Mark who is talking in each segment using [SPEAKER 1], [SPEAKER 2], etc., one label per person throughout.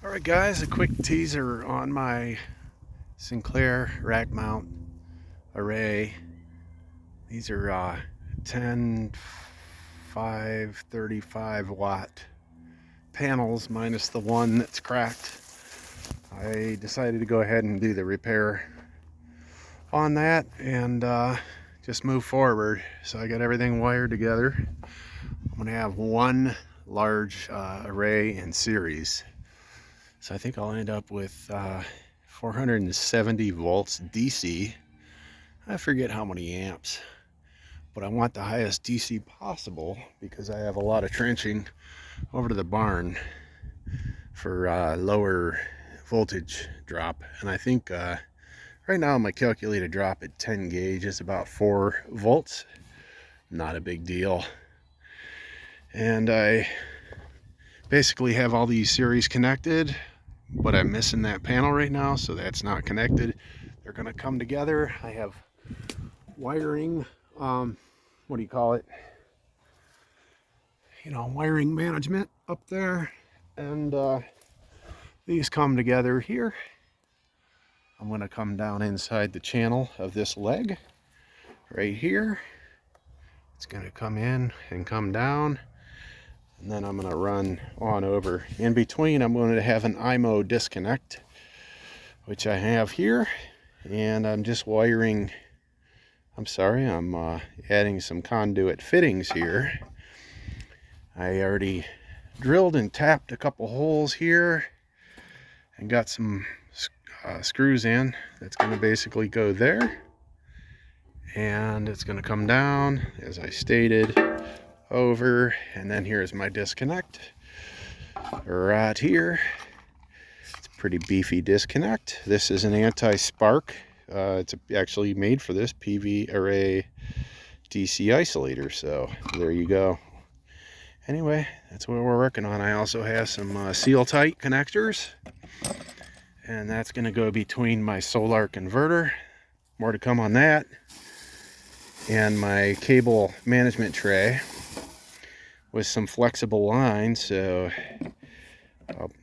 [SPEAKER 1] Alright guys, a quick teaser on my Sinclair rack mount array. These are 10 535 watt panels minus the one that's cracked. I decided to go ahead and do the repair on that and just move forward. So I got everything wired together. I'm going to have one large array in series. So I think I'll end up with 470 volts DC. I forget how many amps, but I want the highest DC possible because I have a lot of trenching over to the barn for lower voltage drop. And I think right now my calculated drop at 10 gauge is about 4 volts. Not a big deal. And I basically have all these series connected, but I'm missing that panel right now, so that's not connected. They're going to come together. I have wiring, what do you call it? Wiring management up there, and these come together here. I'm going to come down inside the channel of this leg right here. It's going to come in and come down, and then I'm going to run on over. In between, I'm going to have an IMO disconnect, which I have here, and I'm just wiring, I'm adding some conduit fittings here. I already drilled and tapped a couple holes here and got some screws in. That's going to basically go there, and it's going to come down, as I stated, over, and then here's my disconnect right here. It's a pretty beefy disconnect. This is an anti-spark. It's actually made for this PV array DC isolator, so there you go. Anyway, that's what we're working on. I also have some seal tight connectors, and that's going to go between my solar converter, more to come on that, and my cable management tray with some flexible lines. So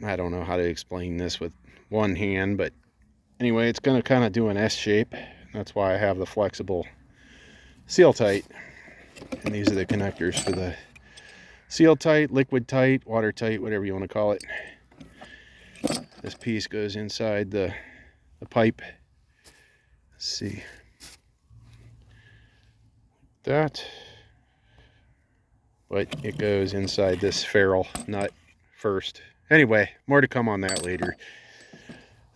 [SPEAKER 1] I don't know how to explain this with one hand, but anyway, it's going to kind of do an S shape. That's why I have the flexible seal tight, and these are the connectors for the seal tight, liquid tight, water tight, whatever you want to call it. This piece goes inside the pipe. Let's see that, but it goes inside this ferrule nut first. Anyway, more to come on that later.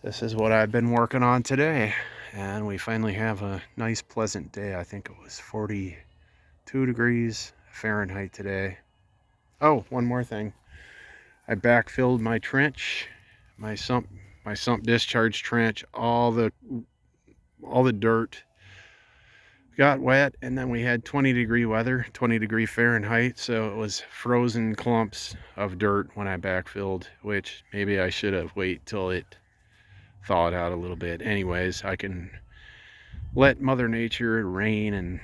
[SPEAKER 1] This is what I've been working on today, and we finally have a nice pleasant day. I think it was 42 degrees Fahrenheit today. Oh, one more thing. I backfilled my trench, my sump discharge trench. All the dirt got wet, and then we had 20-degree weather, 20-degree Fahrenheit, so it was frozen clumps of dirt when I backfilled, which maybe I should have waited till it thawed out a little bit. Anyways, I can let Mother Nature, rain, and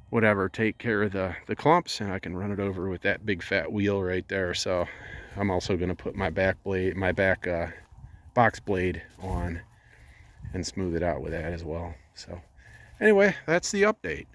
[SPEAKER 1] whatever take care of the clumps, and I can run it over with that big fat wheel right there. So I'm also going to put my back box blade on and smooth it out with that as well. So anyway, that's the update.